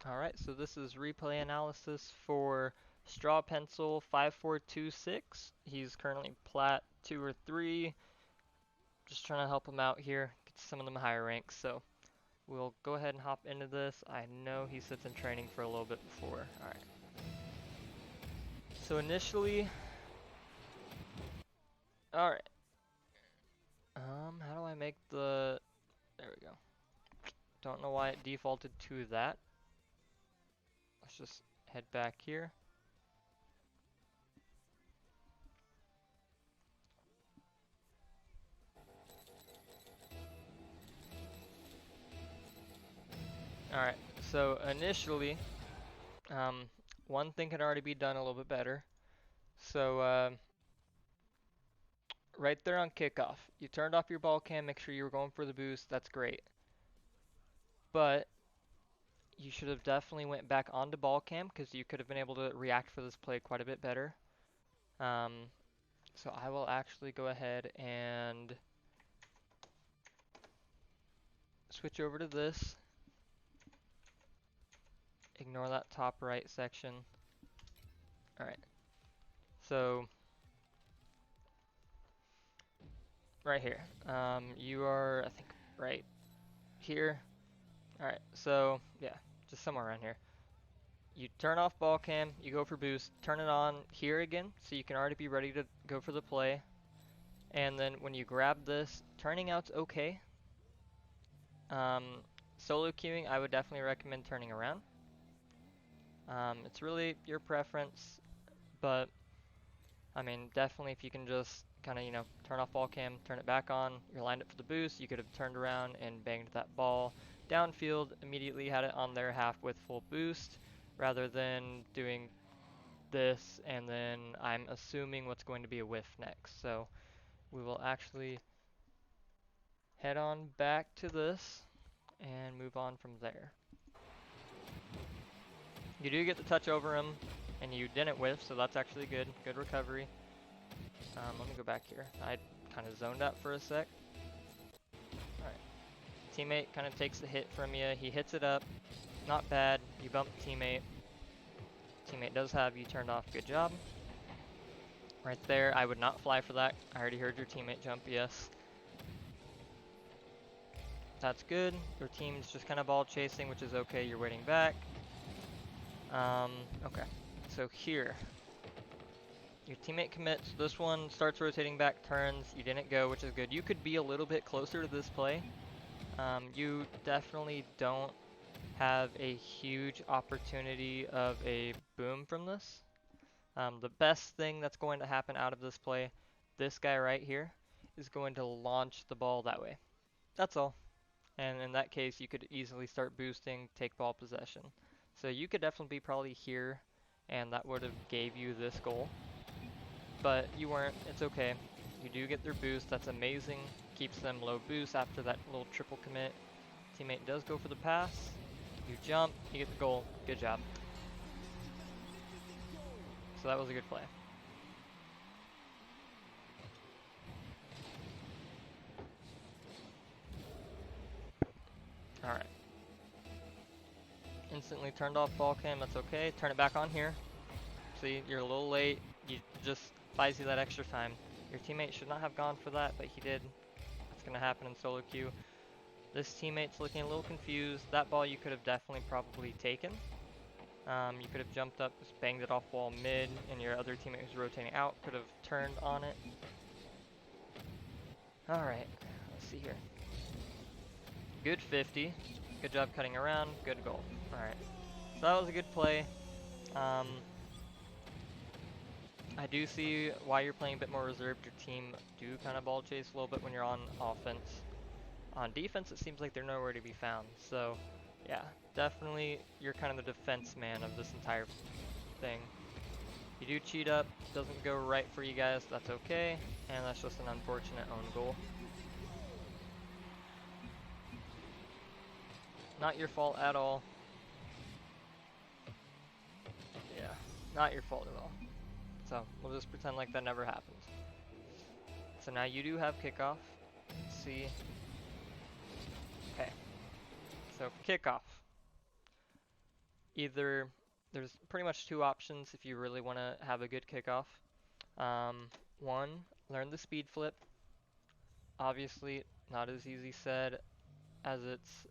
Alright, so this is replay analysis for Strawpencil5426. He's currently plat 2 or 3. Just trying to help him out here, get some of them higher ranks. So we'll go ahead and hop into this. I know he sits in training for a little bit before. Alright. So initially, alright. How do I make the, there we go. Don't know why it defaulted to that. Let's just head back here. Alright, so initially, one thing can already be done a little bit better. So, right there on kickoff, you turned off your ball cam, make sure you were going for the boost, that's great. But you should have definitely went back onto ball cam because you could have been able to react for this play quite a bit better. So I will actually go ahead and switch over to this. Ignore that top right section. Alright. So right here. You are, I think, right here. Alright, so yeah, just somewhere around here. You turn off ball cam, you go for boost, turn it on here again, so you can already be ready to go for the play. And then when you grab this, turning out's okay. Solo queuing, I would definitely recommend turning around. It's really your preference, but I mean, definitely if you can just kind of, turn off ball cam, turn it back on, you're lined up for the boost, you could have turned around and banged that ball downfield, immediately had it on their half with full boost, rather than doing this and then I'm assuming what's going to be a whiff next. So we will actually head on back to this and move on from there. You do get the touch over him, and you didn't whiff, so that's actually good. Good recovery. Let me go back here. I kind of zoned out for a sec. Alright. Teammate kind of takes the hit from you. He hits it up. Not bad. You bump teammate. Teammate does have you turned off. Good job. Right there. I would not fly for that. I already heard your teammate jump. Yes. That's good. Your team's just kind of ball chasing, which is okay. You're waiting back. Okay. So here. Your teammate commits. This one starts rotating back, turns. You didn't go, which is good. You could be a little bit closer to this play. You definitely don't have a huge opportunity of a boom from this. The best thing that's going to happen out of this play, this guy right here, is going to launch the ball that way. That's all. And in that case, you could easily start boosting, take ball possession. So you could definitely be probably here, and that would have gave you this goal. But you weren't. It's okay. You do get their boost. That's amazing. Keeps them low boost after that little triple commit. Teammate does go for the pass. You jump. You get the goal. Good job. So that was a good play. Alright. Instantly turned off ball cam. That's okay. Turn it back on here. See, you're a little late. You just buys you that extra time. Your teammate should not have gone for that, but he did. That's going to happen in solo queue. This teammate's looking a little confused. That ball you could have definitely probably taken. You could have jumped up, just banged it off wall mid, and your other teammate who's rotating out could have turned on it. Alright, let's see here. Good 50. Good job cutting around. Good goal. Alright, so that was a good play. I do see why you're playing a bit more reserved. Your team do kind of ball chase a little bit when you're on offense. On defense, it seems like they're nowhere to be found. So, yeah, definitely you're kind of the defense man of this entire thing. You do cheat up, doesn't go right for you guys, that's okay. And that's just an unfortunate own goal. Not your fault at all. Yeah, not your fault at all. So, we'll just pretend like that never happened. So now you do have kickoff. Let's see. Okay. So for kickoff. either there's pretty much two options if you really want to have a good kickoff. One, learn the speed flip. Obviously, not as easy said as it's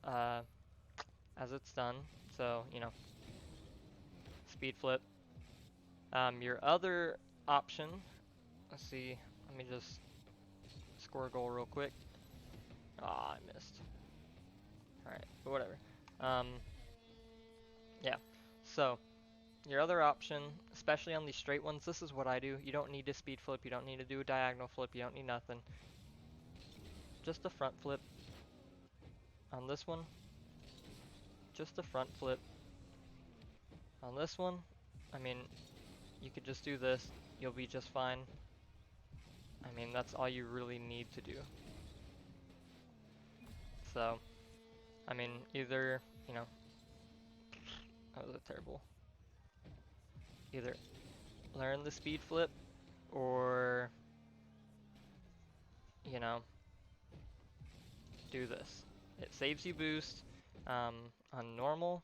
done. So, you know, speed flip. Your other option, let's see, let me just score a goal real quick. Ah, I missed. Alright, but whatever. Yeah, so your other option, especially on these straight ones, this is what I do. You don't need to speed flip, you don't need to do a diagonal flip, you don't need nothing. Just a front flip. On this one, just a front flip. On this one, I mean, you could just do this, you'll be just fine. I mean, that's all you really need to do. So, I mean, either, you know, that was a terrible. Either learn the speed flip or, you know, do this. It saves you boost on normal.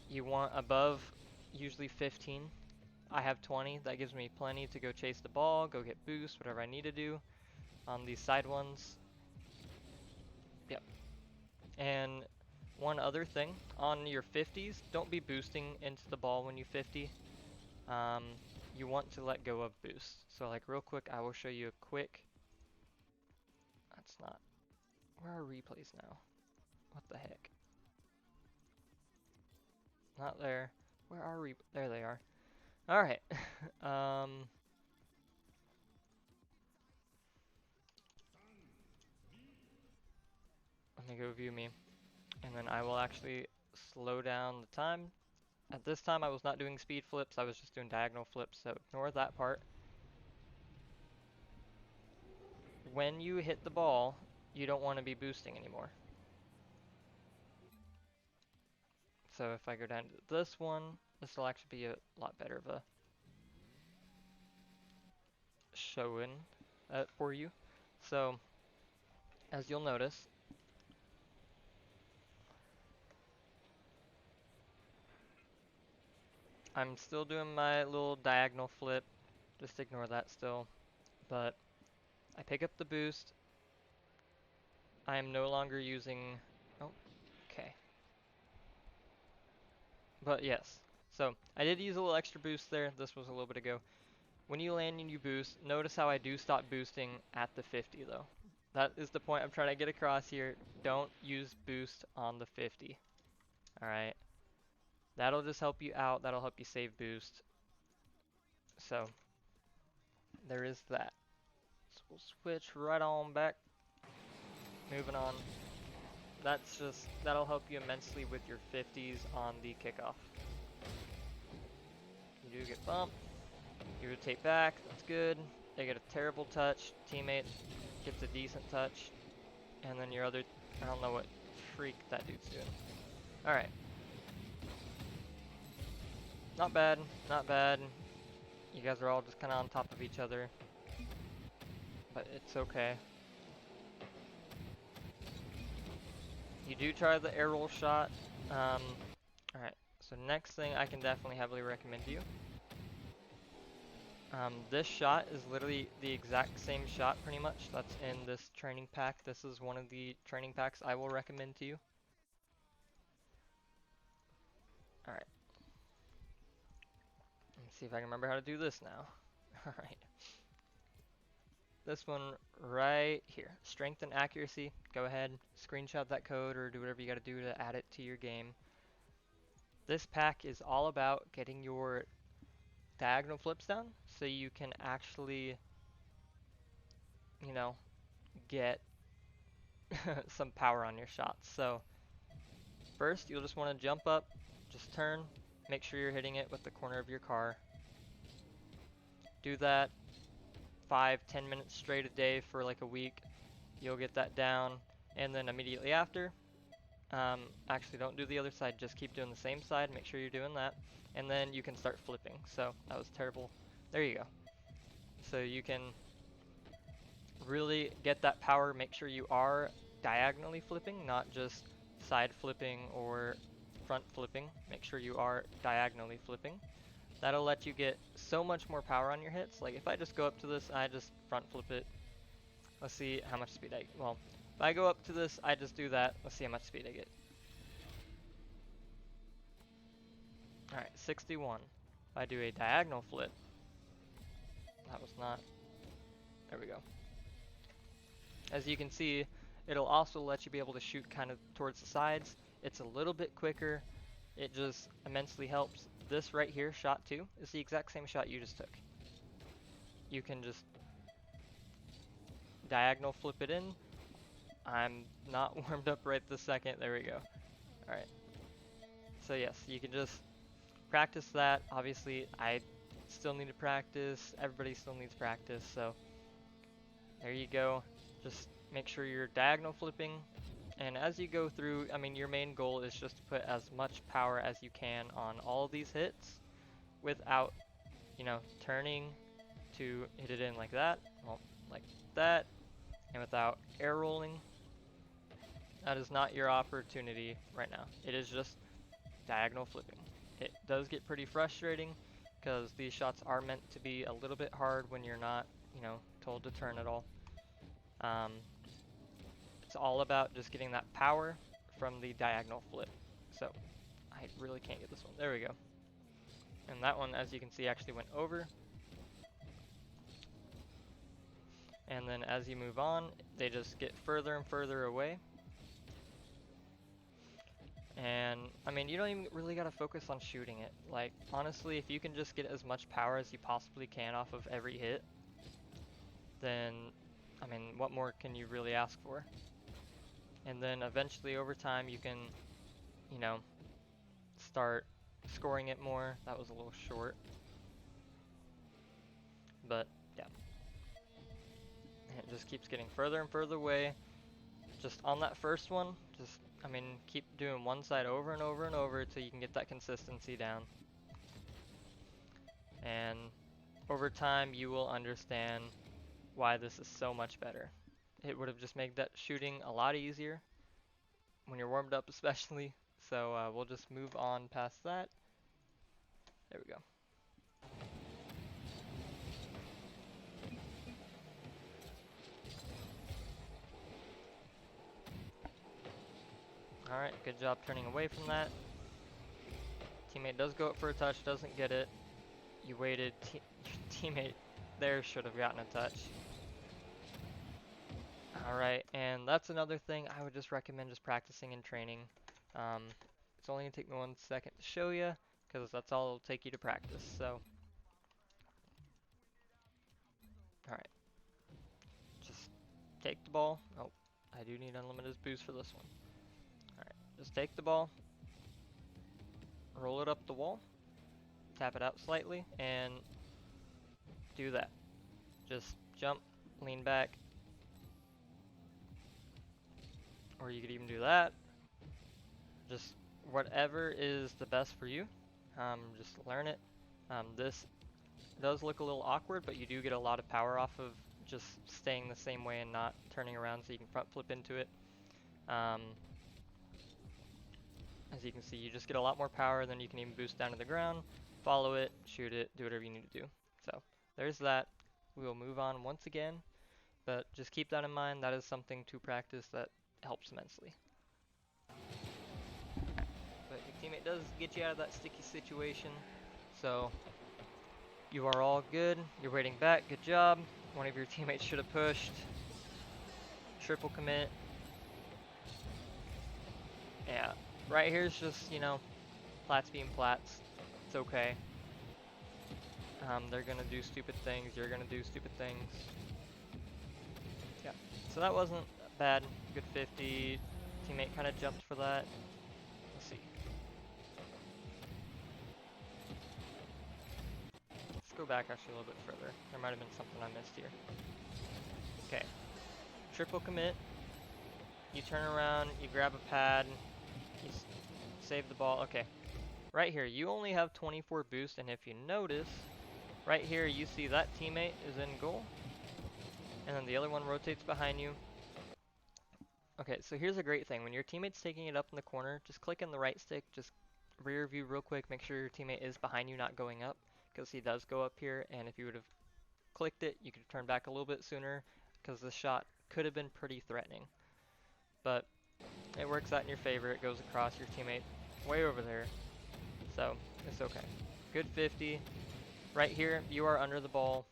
You want above usually 15. I have 20. That gives me plenty to go chase the ball, go get boost, whatever I need to do. On these side ones. Yep. And one other thing, on your 50s, don't be boosting into the ball when you 50. You want to let go of boost. So like real quick, I will show you a quick. That's not. Where are replays now? What the heck? Not there. Where are there they are. Alright. Let me go view me. And then I will actually slow down the time. At this time I was not doing speed flips, I was just doing diagonal flips, so ignore that part. When you hit the ball, you don't want to be boosting anymore. So if I go down to this one, this will actually be a lot better of a showing for you. So, as you'll notice, I'm still doing my little diagonal flip, just ignore that still, but I pick up the boost. I am no longer using, oh, okay. But yes, so I did use a little extra boost there, this was a little bit ago. When you land and you boost, notice how I do stop boosting at the 50 though. That is the point I'm trying to get across here. Don't use boost on the 50. Alright. That'll just help you out, that'll help you save boost. So, there is that. So we'll switch right on back. Moving on. That'll help you immensely with your 50s on the kickoff. You do get bumped. You rotate back, that's good. They get a terrible touch. Teammate gets a decent touch. And then your other, I don't know what freak that dude's doing. Alright. Not bad, not bad. You guys are all just kind of on top of each other. But it's okay. You do try the air roll shot. Alright, so next thing I can definitely heavily recommend to you. This shot is literally the exact same shot pretty much that's in this training pack. This is one of the training packs I will recommend to you. Alright. Let me see if I can remember how to do this now. Alright. This one right here. Strength and accuracy. Go ahead, screenshot that code or do whatever you gotta do to add it to your game. This pack is all about getting your diagonal flips down so you can actually, you know, get some power on your shots. So first you'll just want to jump up, just turn, make sure you're hitting it with the corner of your car. Do that 5-10 minutes straight a day for like a week. You'll get that down, and then immediately after, actually don't do the other side, just keep doing the same side, make sure you're doing that, and then you can start flipping. So that was terrible. There you go. So you can really get that power, make sure you are diagonally flipping, not just side flipping or front flipping. Make sure you are diagonally flipping. That'll let you get so much more power on your hits. Like if I just go up to this, I just front flip it. Let's see how much speed I get. Well, if I go up to this, I just do that. Let's see how much speed I get. Alright, 61. If I do a diagonal flip, that was not, there we go. As you can see, it'll also let you be able to shoot kind of towards the sides. It's a little bit quicker. It just immensely helps. This right here, shot 2, is the exact same shot you just took. You can just diagonal flip it in. I'm not warmed up right this second. There we go. Alright. So yes, you can just practice that. Obviously, I still need to practice. Everybody still needs practice. So there you go. Just make sure you're diagonal flipping. And as you go through, I mean, your main goal is just to put as much power as you can on all of these hits without, you know, turning to hit it in like that, well, like that, and without air rolling. That is not your opportunity right now. It is just diagonal flipping. It does get pretty frustrating because these shots are meant to be a little bit hard when you're not, you know, told to turn at all. It's all about just getting that power from the diagonal flip. So I really can't get this one. There we go. And that one, as you can see, actually went over. And then as you move on, they just get further and further away. And I mean, you don't even really gotta focus on shooting it. Like, honestly, if you can just get as much power as you possibly can off of every hit, then, I mean, what more can you really ask for? And then eventually over time you can, you know, start scoring it more. That was a little short. But, yeah. And it just keeps getting further and further away. Just on that first one, just, I mean, keep doing one side over and over and over until you can get that consistency down. And over time you will understand why this is so much better. It would have just made that shooting a lot easier when you're warmed up especially. So we'll just move on past that. There we go. Alright, good job turning away from that. Teammate does go up for a touch, doesn't get it. You waited, your teammate there should have gotten a touch. Alright, and that's another thing I would just recommend just practicing and training. It's only going to take me 1 second to show you, because that's all it'll take you to practice, so. Alright. Just take the ball. Oh, I do need unlimited boost for this one. Alright, just take the ball, roll it up the wall, tap it out slightly, and do that. Just jump, lean back, or you could even do that. Just whatever is the best for you. Just learn it. This does look a little awkward, but you do get a lot of power off of just staying the same way and not turning around, so you can front flip into it. As you can see, you just get a lot more power, then you can even boost down to the ground, follow it, shoot it, do whatever you need to do. So there's that. We will move on once again, but just keep that in mind. That is something to practice that helps immensely. But your teammate does get you out of that sticky situation, so you are all good. You're waiting back. Good job. One of your teammates should have pushed. Triple commit. Yeah, right here is just, you know, plats being plats. It's okay. They're gonna do stupid things. You're gonna do stupid things. Yeah, so that wasn't bad. Good 50. Teammate kind of jumped for that. Let's see. Let's go back actually a little bit further. There might have been something I missed here. Okay. Triple commit. You turn around, you grab a pad, you save the ball. Okay. Right here, you only have 24 boost, and if you notice, right here you see that teammate is in goal, and then the other one rotates behind you. Okay, so here's a great thing. When your teammate's taking it up in the corner, just click in the right stick, just rear view real quick, make sure your teammate is behind you, not going up, because he does go up here, and if you would have clicked it, you could have turned back a little bit sooner, because this shot could have been pretty threatening. But it works out in your favor. It goes across your teammate way over there, so it's okay. Good 50. Right here, you are under the ball.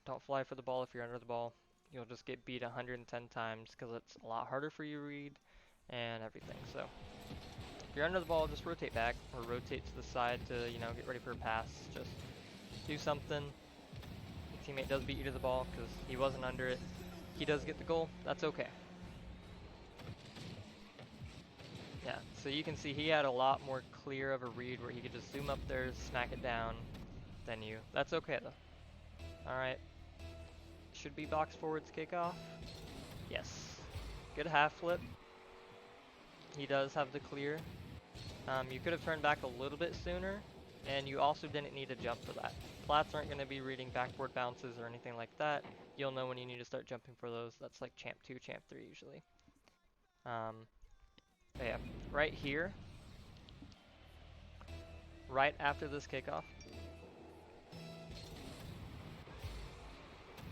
Don't fly for the ball if you're under the ball. You'll just get beat 110 times because it's a lot harder for you to read and everything. So if you're under the ball, just rotate back or rotate to the side to, you know, get ready for a pass. Just do something. Your teammate does beat you to the ball because he wasn't under it. He does get the goal. That's okay. Yeah, so you can see he had a lot more clear of a read where he could just zoom up there, smack it down than you. That's okay though. Alright. Should be box forwards kickoff. Yes. Good half flip. He does have the clear. You could have turned back a little bit sooner, and you also didn't need to jump for that. Plats aren't going to be reading backboard bounces or anything like that. You'll know when you need to start jumping for those. That's like champ 2, champ 3 usually. Yeah, right here, right after this kickoff,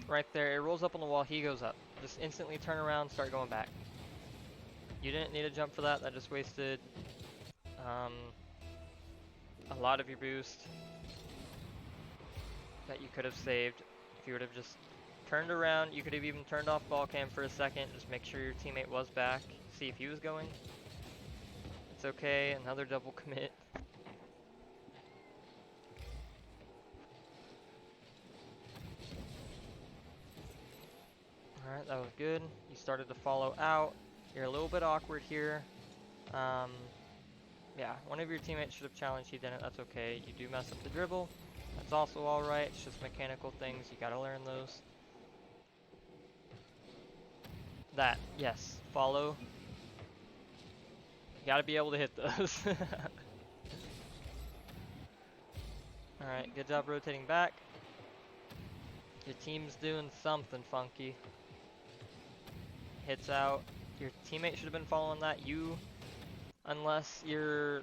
right there, it rolls up on the wall, he goes up. Just instantly turn around, start going back. You didn't need to jump for that, that just wasted a lot of your boost that you could have saved if you would have just turned around. You could have even turned off ball cam for a second, just make sure your teammate was back, see if he was going. It's okay, another double commit. Alright, that was good. You started to follow out. You're a little bit awkward here. Yeah, one of your teammates should have challenged, he didn't, that's okay. You do mess up the dribble. That's also alright, it's just mechanical things, you gotta learn those. That, yes, follow. You gotta be able to hit those. Alright, good job rotating back. Your team's doing something funky. Hits out. Your teammate should have been following that. You, unless you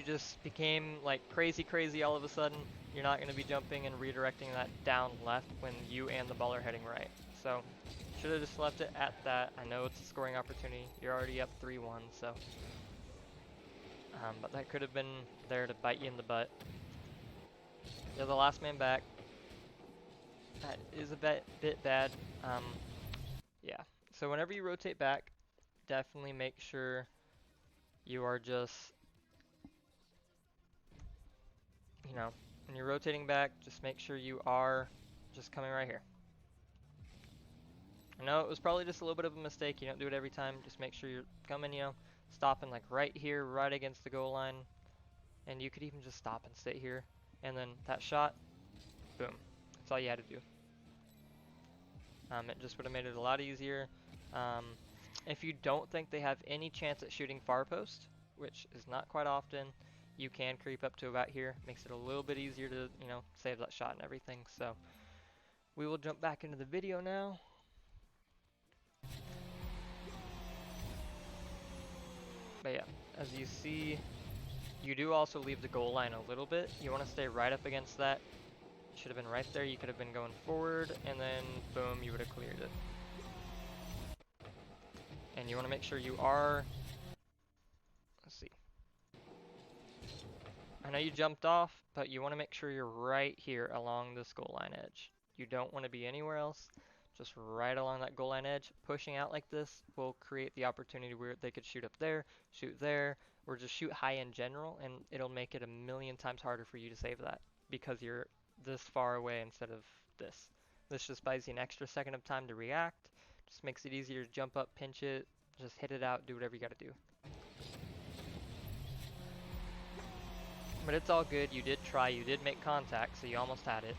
just became like crazy all of a sudden, you're not going to be jumping and redirecting that down left when you and the ball are heading right. So, should have just left it at that. I know it's a scoring opportunity. You're already up 3-1, so. But that could have been there to bite you in the butt. You're the last man back. That is a bit bad. Yeah. So whenever you rotate back, definitely make sure you are just, you know, when you're rotating back, just make sure you are just coming right here. I know it was probably just a little bit of a mistake. You don't do it every time. Just make sure you're coming, you know, stopping like right here, right against the goal line. And you could even just stop and sit here. And then that shot, boom. That's all you had to do. It just would have made it a lot easier. If you don't think they have any chance at shooting far post, which is not quite often, you can creep up to about here. Makes it a little bit easier to, you know, save that shot and everything. So we will jump back into the video now. But yeah, as you see, you do also leave the goal line a little bit. You want to stay right up against that. Should have been right there. You could have been going forward, and then boom, you would have cleared it. And you want to make sure you are, let's see. I know you jumped off, but you want to make sure you're right here along this goal line edge. You don't want to be anywhere else, just right along that goal line edge. Pushing out like this will create the opportunity where they could shoot up there, shoot there, or just shoot high in general, and it'll make it a million times harder for you to save that because you're this far away instead of this. This just buys you an extra second of time to react, just makes it easier to jump up, pinch it, just hit it out, do whatever you gotta do. But it's all good, you did try, you did make contact, so you almost had it.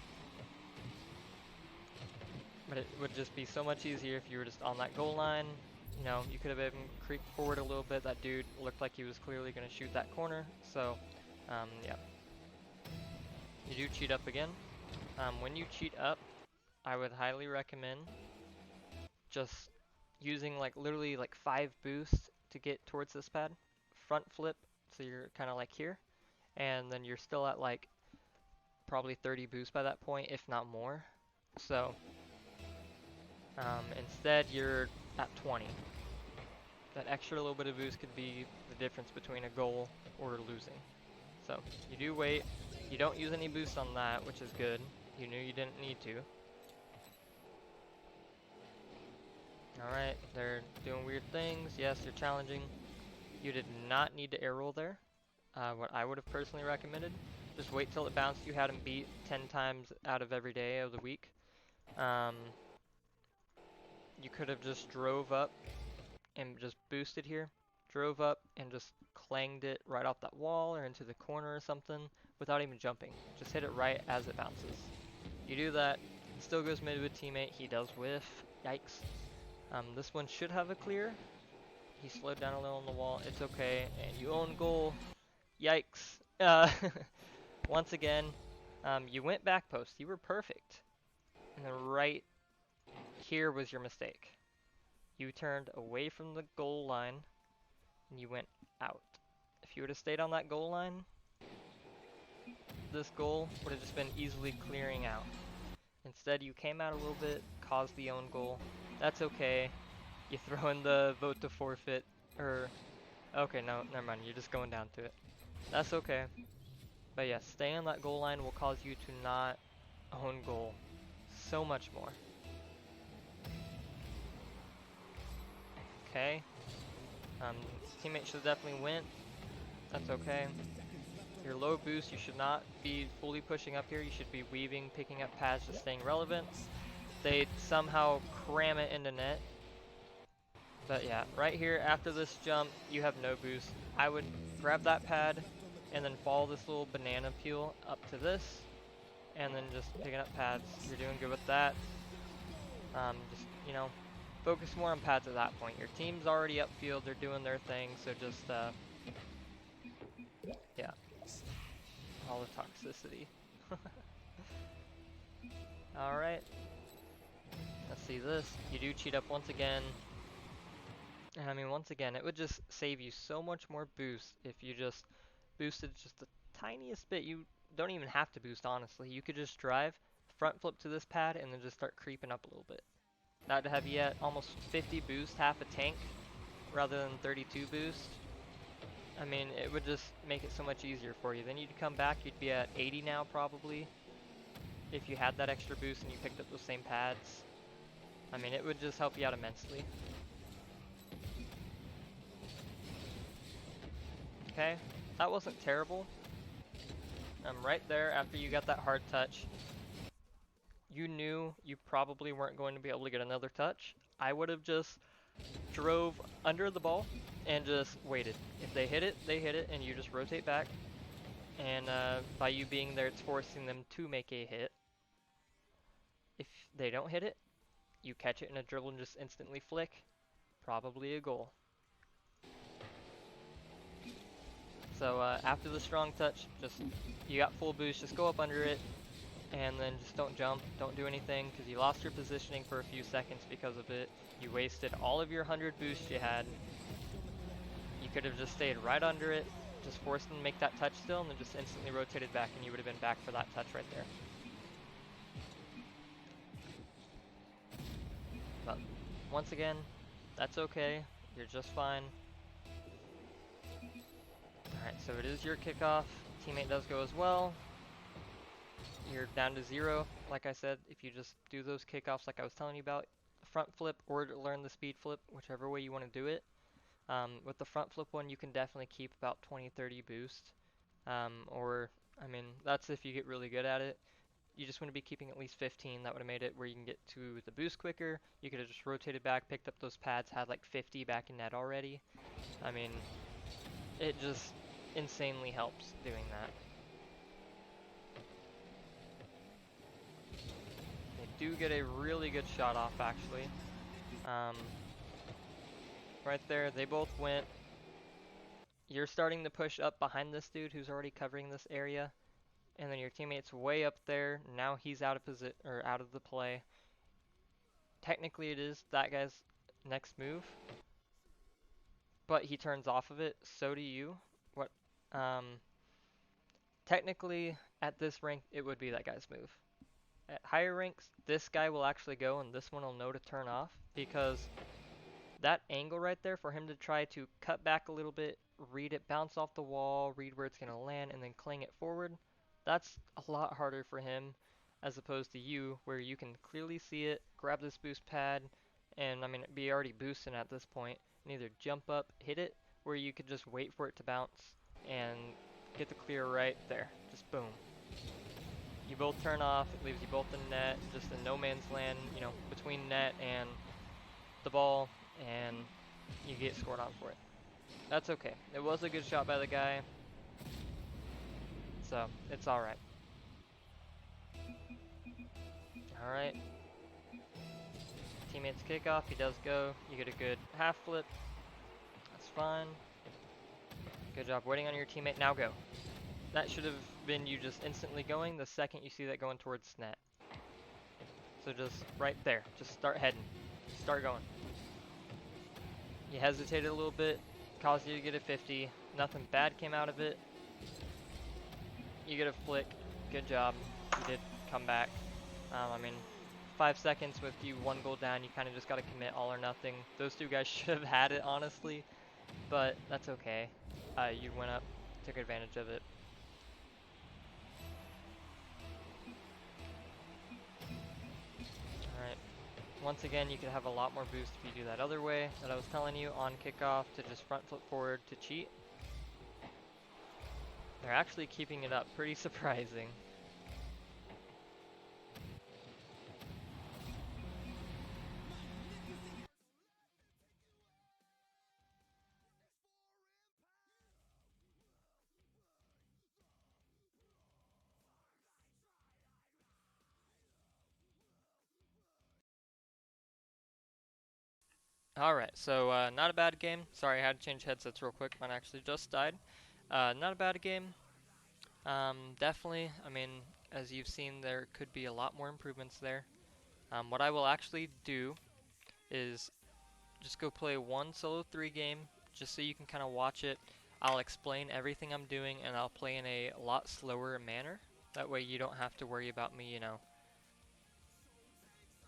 But it would just be so much easier if you were just on that goal line. You know, you could have even creeped forward a little bit. That dude looked like he was clearly going to shoot that corner. So, yeah. You do cheat up again. When you cheat up, I would highly recommend just using like literally like 5 boosts to get towards this pad. Front flip, so you're kind of like here, and then you're still at like probably 30 boosts by that point, if not more. So instead you're at 20. That extra little bit of boost could be the difference between a goal or losing. So you do wait. You don't use any boost on that, which is good. You knew you didn't need to. Alright, they're doing weird things. Yes, they're challenging. You did not need to air roll there. What I would have personally recommended. Just wait till it bounced. You had him beat 10 times out of every day of the week. You could have just drove up and just boosted here. Drove up and just clanged it right off that wall or into the corner or something without even jumping. Just hit it right as it bounces. You do that, still goes mid with teammate, he does whiff, yikes. This one should have a clear. He slowed down a little on the wall, it's okay, and you own goal, yikes. Once again, you went back post, you were perfect. And then right here was your mistake. You turned away from the goal line, and you went out. If you would have stayed on that goal line, this goal would have just been easily clearing out. Instead, you came out a little bit, caused the own goal. That's okay. You throw in the vote to forfeit, or... Okay, no, never mind, you're just going down to it. That's okay. But yeah, staying on that goal line will cause you to not own goal so much more. Okay. Teammate should definitely win. That's okay. Your low boost, you should not be fully pushing up here. You should be weaving, picking up pads, just staying relevant. They somehow cram it into net. But yeah, right here after this jump, you have no boost. I would grab that pad and then follow this little banana peel up to this. And then just picking up pads. You're doing good with that. Just, you know, focus more on pads at that point. Your team's already upfield, they're doing their thing, so just, yeah. All the toxicity. Alright. Let's see this. You do cheat up once again. And I mean, once again, it would just save you so much more boost if you just boosted just the tiniest bit. You don't even have to boost, honestly. You could just drive, front flip to this pad, and then just start creeping up a little bit. That'd have you at almost 50 boost, half a tank, rather than 32 boost. I mean, it would just make it so much easier for you. Then you'd come back, you'd be at 80 now probably, if you had that extra boost and you picked up those same pads. I mean, it would just help you out immensely. Okay, that wasn't terrible. Right there, after you got that hard touch, you knew you probably weren't going to be able to get another touch. I would have just drove under the ball and just waited. If they hit it, and you just rotate back. And by you being there, it's forcing them to make a hit. If they don't hit it, you catch it in a dribble and just instantly flick. Probably a goal. So after the strong touch, just you got full boost, just go up under it, and then just don't jump, don't do anything, because you lost your positioning for a few seconds because of it. You wasted all of your 100 boosts you had. You could have just stayed right under it, just forced them to make that touch still, and then just instantly rotated back, and you would have been back for that touch right there. But once again, that's okay. You're just fine. Alright, so it is your kickoff. Teammate does go as well. You're down to 0. Like I said, if you just do those kickoffs like I was telling you about, front flip or learn the speed flip, whichever way you want to do it. With the front flip one, you can definitely keep about 20-30 boost. Or, I mean, that's if you get really good at it. You just want to be keeping at least 15. That would have made it where you can get to the boost quicker. You could have just rotated back, picked up those pads, had like 50 back in net already. I mean, it just insanely helps doing that. They do get a really good shot off, actually. Right there, they both went. You're starting to push up behind this dude who's already covering this area, and then your teammate's way up there. Now he's out of out of the play. Technically, it is that guy's next move, but he turns off of it, so do you. What, technically, at this rank, it would be that guy's move. At higher ranks, this guy will actually go and this one will know to turn off, because that angle right there for him to try to cut back a little bit, read it bounce off the wall, read where it's going to land, and then clang it forward, that's a lot harder for him as opposed to you, where you can clearly see it, grab this boost pad, and I mean, it'd be already boosting at this point, and either jump up, hit it, or you could just wait for it to bounce and get the clear right there. Just boom. You both turn off, it leaves you both in net, just in no man's land, you know, between net and the ball, and you get scored on for it. That's okay. It was a good shot by the guy, so it's alright. Alright. Teammates kickoff, he does go. You get a good half flip. That's fine. Good job waiting on your teammate. Now go. That should have been you just instantly going the second you see that going towards net. So just right there. Just start heading. Start going. You hesitated a little bit. Caused you to get a 50. Nothing bad came out of it. You get a flick. Good job. You did come back. I mean, 5 seconds with you 1 goal down, you kind of just got to commit all or nothing. Those two guys should have had it, honestly, but that's okay. You went up, took advantage of it. Alright, once again, you could have a lot more boost if you do that other way that I was telling you on kickoff, to just front flip forward to cheat. They're actually keeping it up, pretty surprising. Alright, so not a bad game. Sorry, I had to change headsets real quick. Mine actually just died. Not a bad game. Definitely, I mean, as you've seen, there could be a lot more improvements there. What I will actually do is just go play one solo 3 game, just so you can kind of watch it. I'll explain everything I'm doing, and I'll play in a lot slower manner. That way you don't have to worry about me, you know,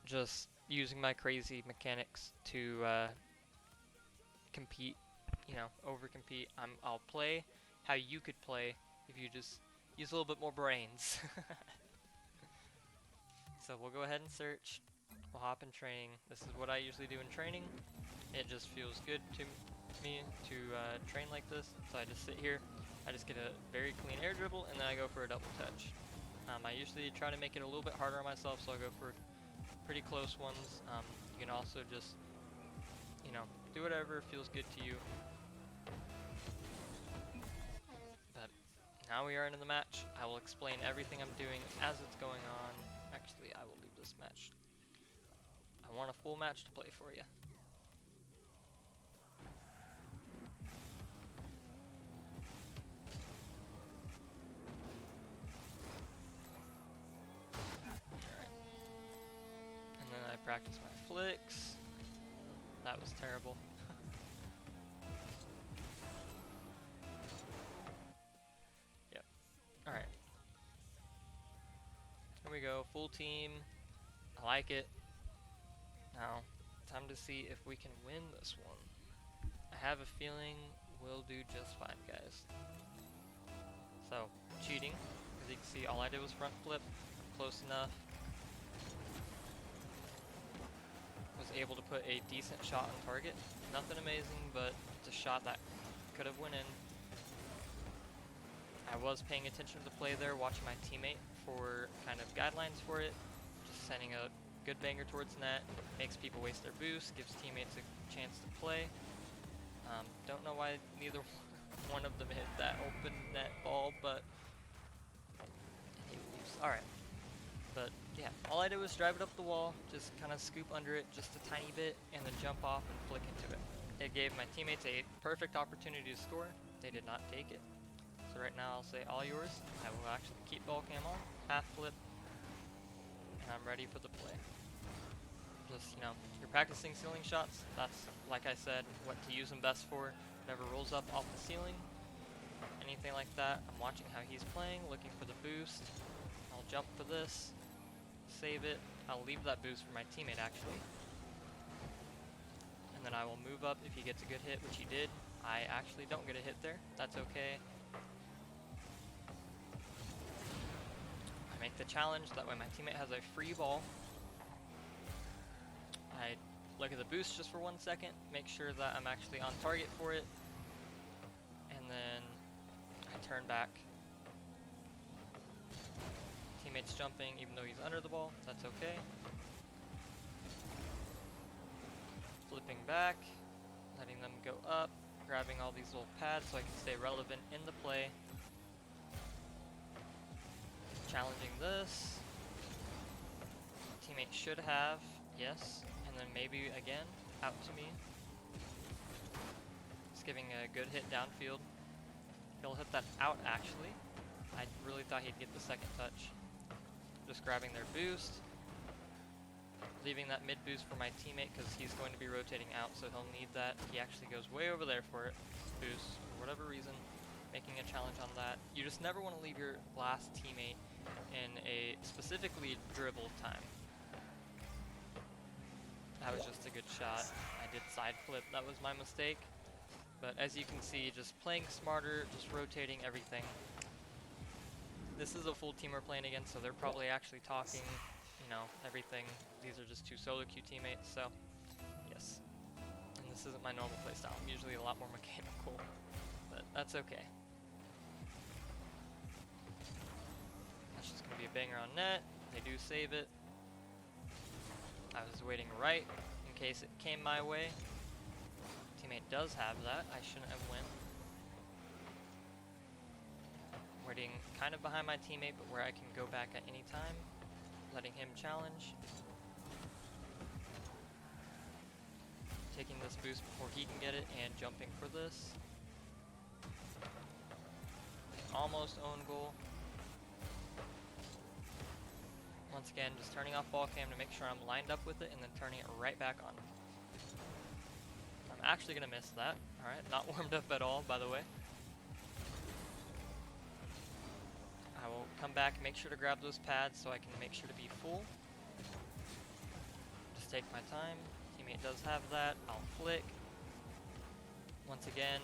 just using my crazy mechanics to compete, you know, over compete. I'll play how you could play if you just use a little bit more brains. So we'll go ahead and search. We'll hop in training. This is what I usually do in training. It just feels good to me to train like this. So I just sit here. I just get a very clean air dribble, and then I go for a double touch. I usually try to make it a little bit harder on myself, so I go for pretty close ones. You can also just, you know, do whatever feels good to you. But now we are into the match. I will explain everything I'm doing as it's going on. Actually, I will leave this match. I want a full match to play for you. Alright. And then I practice my flicks. That was terrible. Yep. Alright. Here we go, full team. I like it. Now, time to see if we can win this one. I have a feeling we'll do just fine, guys. So, cheating. As you can see, all I did was front flip. Close enough. Was able to put a decent shot on target. Nothing amazing, but it's a shot that could have went in. I was paying attention to the play there, watching my teammate for kind of guidelines for it. Just sending a good banger towards net, makes people waste their boost, gives teammates a chance to play. Don't know why neither one of them hit that open net ball, but alright. But yeah, all I did was drive it up the wall, just kind of scoop under it just a tiny bit, and then jump off and flick into it. It gave my teammates a perfect opportunity to score. They did not take it. So right now I'll say all yours. I will actually keep ball cam on, half flip, and I'm ready for the play. Just, you know, you're practicing ceiling shots. That's, like I said, what to use them best for. Whatever rolls up off the ceiling, anything like that. I'm watching how he's playing, looking for the boost. I'll jump for this, save it. I'll leave that boost for my teammate actually. And then I will move up if he gets a good hit, which he did. I actually don't get a hit there. That's okay. I make the challenge, that way my teammate has a free ball. I look at the boost just for 1 second, make sure that I'm actually on target for it, and then I turn back. Teammate's jumping even though he's under the ball, that's okay. Flipping back, letting them go up, grabbing all these little pads so I can stay relevant in the play. Challenging this. Teammate should have, yes, and then maybe again, out to me. Just giving a good hit downfield. He'll hit that out actually. I really thought he'd get the second touch. Just grabbing their boost. Leaving that mid boost for my teammate because he's going to be rotating out, so he'll need that. He actually goes way over there for it. Boost, for whatever reason. Making a challenge on that. You just never want to leave your last teammate in a specifically dribble time. That was just a good shot. I did side flip, that was my mistake. But as you can see, just playing smarter, just rotating everything. This is a full team we're playing against, so they're probably actually talking, you know, everything. These are just two solo queue teammates, so yes. And this isn't my normal playstyle. I'm usually a lot more mechanical, but that's okay. That's just gonna be a banger on net. They do save it. I was waiting right in case it came my way. Teammate does have that. I shouldn't have went. Waiting kind of behind my teammate, but where I can go back at any time. Letting him challenge. Taking this boost before he can get it and jumping for this. Almost own goal. Once again, just turning off ball cam to make sure I'm lined up with it and then turning it right back on. I'm actually going to miss that. Alright, not warmed up at all, by the way. I will come back and make sure to grab those pads so I can make sure to be full. Just take my time. Teammate does have that. I'll flick. Once again,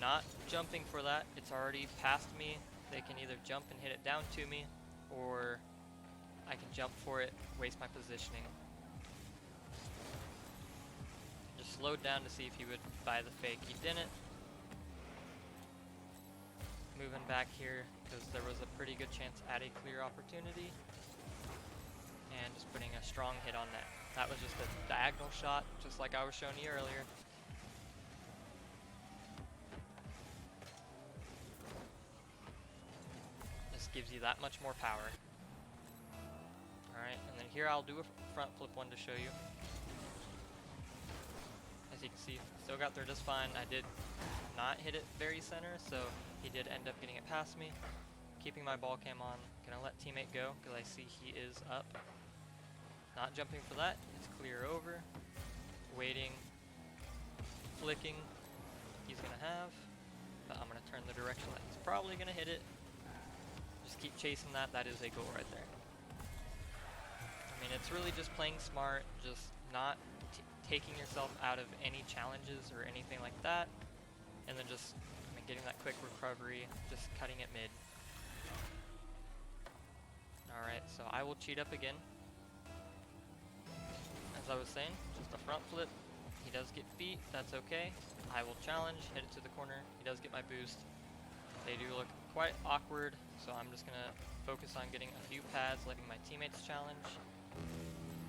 not jumping for that. It's already past me. They can either jump and hit it down to me, or I can jump for it, waste my positioning. Just slowed down to see if he would buy the fake. He didn't. Moving back here because there was a pretty good chance at a clear opportunity. And just putting a strong hit on net. That was just a diagonal shot, just like I was showing you earlier. This gives you that much more power. Alright, and then here I'll do a front flip one to show you. As you can see, still got there just fine. I did not hit it very center, so he did end up getting it past me. Keeping my ball cam on. Gonna let teammate go, because I see he is up. Not jumping for that, it's clear over. Waiting. Flicking. He's gonna have. But I'm gonna turn the direction that he's probably gonna hit it. Just keep chasing that, that is a goal right there. I mean, it's really just playing smart, just not taking yourself out of any challenges or anything like that, and then just getting that quick recovery, just cutting it mid. Alright, so I will cheat up again. As I was saying, just a front flip. He does get feet, that's okay. I will challenge, hit it to the corner. He does get my boost. They do look quite awkward, so I'm just gonna focus on getting a few pads, letting my teammates challenge.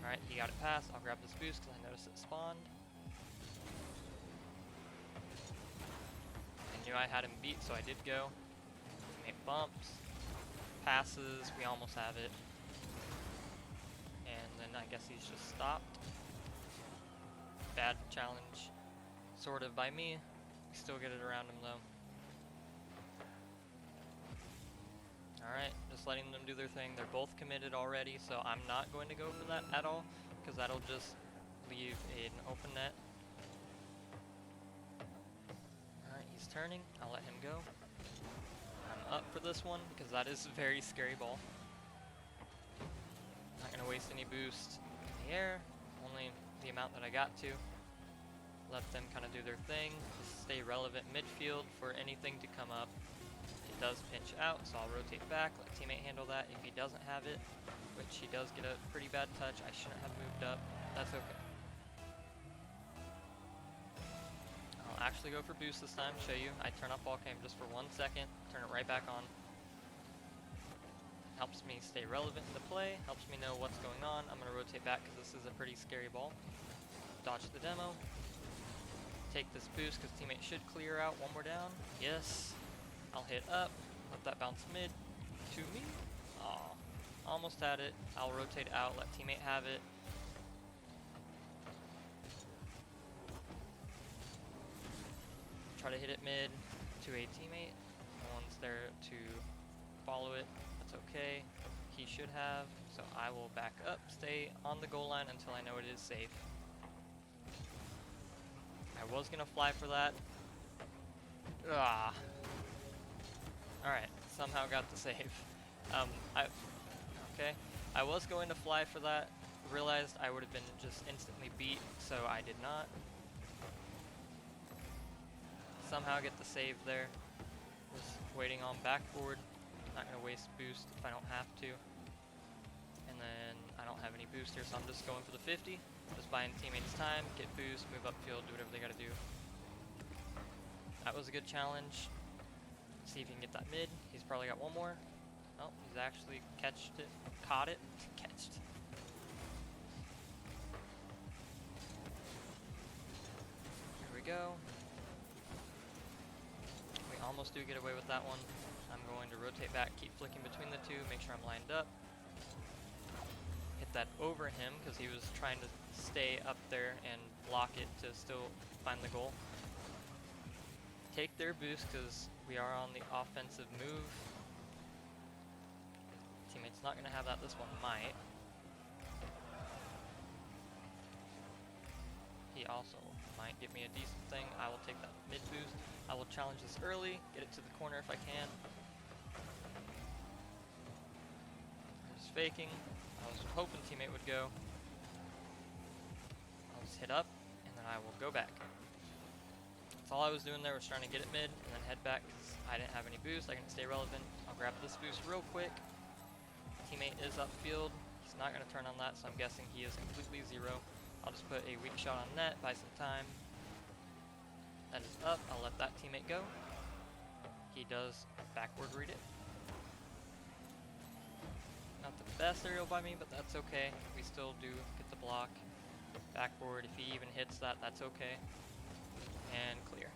Alright, he got it passed. I'll grab this boost because I noticed it spawned. I knew I had him beat, so I did go. Teammate bumps, passes, we almost have it. And then I guess he's just stopped. Bad challenge, sort of by me. We still get it around him though. Alright, just letting them do their thing. They're both committed already, so I'm not going to go for that at all, because that'll just leave an open net. Alright, he's turning. I'll let him go. I'm up for this one because that is a very scary ball. Not going to waste any boost in the air, only the amount that I got to. Let them kind of do their thing, just stay relevant midfield for anything to come up. It does pinch out, so I'll rotate back, let teammate handle that. If he doesn't have it, which he does get a pretty bad touch, I shouldn't have moved up. That's okay. I'll actually go for boost this time, show you. I turn off ball cam just for 1 second, turn it right back on. Helps me stay relevant in the play, helps me know what's going on. I'm going to rotate back because this is a pretty scary ball. Dodge the demo. Take this boost because teammate should clear out. One more down. Yes. I'll hit up. Let that bounce mid to me. Aw. Almost had it. I'll rotate out. Let teammate have it. Try to hit it mid to a teammate. No one's there to follow it. That's okay. He should have. So I will back up. Stay on the goal line until I know it is safe. I was gonna fly for that. Ah. Alright, somehow got the save. Okay. I was going to fly for that. Realized I would have been just instantly beat, so I did not. Somehow get the save there. Just waiting on backboard. Not gonna waste boost if I don't have to. And then I don't have any boost here, so I'm just going for the 50. Just buying teammates time, get boost, move upfield, do whatever they gotta do. That was a good challenge. See if he can get that mid. He's probably got one more. Oh, he's actually caught it. Catched. Here we go. We almost do get away with that one. I'm going to rotate back, keep flicking between the two, make sure I'm lined up. Hit that over him because he was trying to stay up there and block it to still find the goal. Take their boost because we are on the offensive move. Teammate's not going to have that. This one might. He also might give me a decent thing. I will take that mid boost. I will challenge this early, get it to the corner if I can. Just faking. I was hoping teammate would go. I'll just hit up, and then I will go back. That's all I was doing there, was trying to get it mid, and then head back because I didn't have any boost. I can stay relevant. I'll grab this boost real quick. Teammate is upfield. He's not going to turn on that, so I'm guessing he is completely zero. I'll just put a weak shot on net, buy some time. That is up. I'll let that teammate go. He does backward read it. Not the best aerial by me, but that's okay. We still do get the block. Backboard, if he even hits that, that's okay. And clear.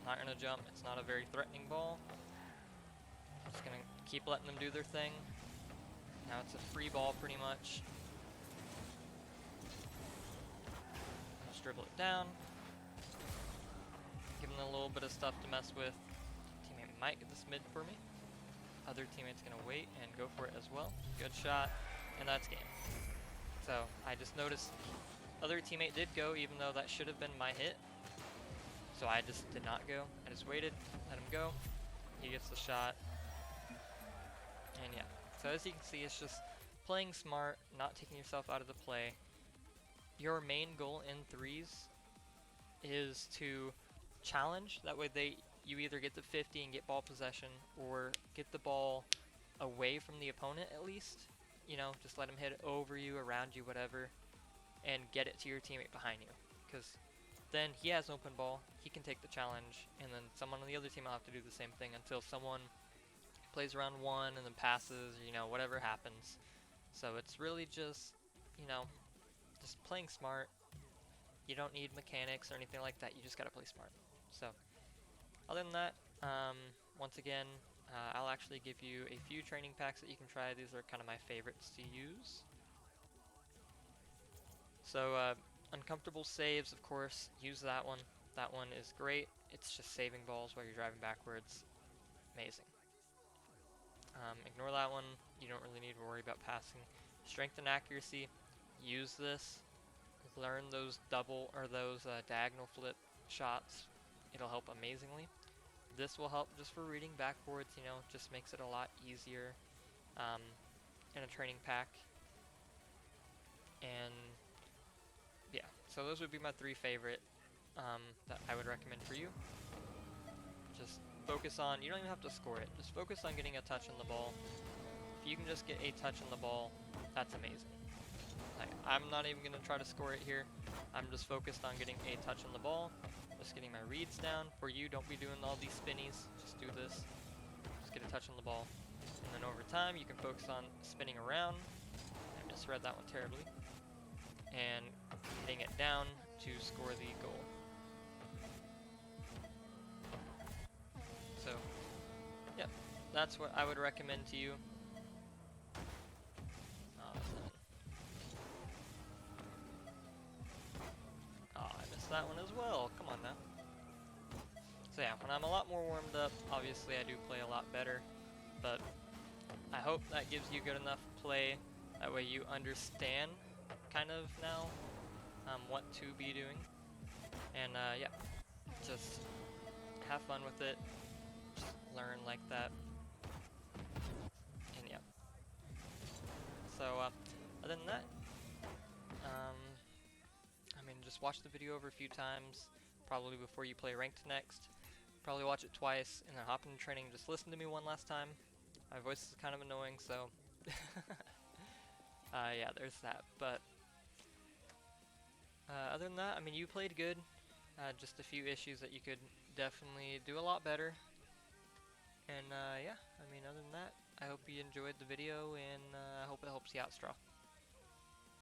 Not gonna jump, it's not a very threatening ball. Just gonna keep letting them do their thing. Now it's a free ball pretty much. Just dribble it down. Give them a little bit of stuff to mess with. Teammate might get this mid for me. Other teammate's gonna wait and go for it as well. Good shot, and that's game. So I just noticed other teammate did go, even though that should have been my hit. So I just did not go. I just waited, let him go. He gets the shot. And yeah, so as you can see, it's just playing smart, not taking yourself out of the play. Your main goal in threes is to challenge. That way you either get the 50 and get ball possession, or get the ball away from the opponent at least. You know, just let him hit it over you, around you, whatever, and get it to your teammate behind you. Because then he has open ball, he can take the challenge, and then someone on the other team will have to do the same thing until someone plays around one and then passes, or, you know, whatever happens. So it's really just, you know, just playing smart. You don't need mechanics or anything like that, you just gotta play smart. So, other than that, once again, I'll actually give you a few training packs that you can try. These are kind of my favorites to use. So, uncomfortable saves, of course, use that one. That one is great. It's just saving balls while you're driving backwards. Amazing. Ignore that one. You don't really need to worry about passing. Strength and accuracy. Use this. Learn those double or those diagonal flip shots. It'll help amazingly. This will help just for reading backwards, you know, just makes it a lot easier in a training pack. And yeah, so those would be my 3 favorite that I would recommend for you. Just focus on, you don't even have to score it, just focus on getting a touch on the ball. If you can just get a touch on the ball, that's amazing. Like, I'm not even going to try to score it here. I'm just focused on getting a touch on the ball, just getting my reads down. For you, don't be doing all these spinnies, just do this. Just get a touch on the ball. And then over time, you can focus on spinning around. I misread that one terribly. And hitting it down to score the goal. So, yeah, that's what I would recommend to you. Oh, I missed that one as well. Come on now. So yeah, when I'm a lot more warmed up, obviously I do play a lot better, but I hope that gives you good enough play. That way you understand kind of now what to be doing. And yeah, just have fun with it. Just learn like that. And yeah. So other than that, I mean, just watch the video over a few times, probably before you play ranked next. Probably watch it twice, and then hop into training. Just listen to me one last time. My voice is kind of annoying, so yeah, there's that. But other than that, I mean, you played good. Just a few issues that you could definitely do a lot better. And yeah, I mean, other than that, I hope you enjoyed the video, and I hope it helps you out, Straw.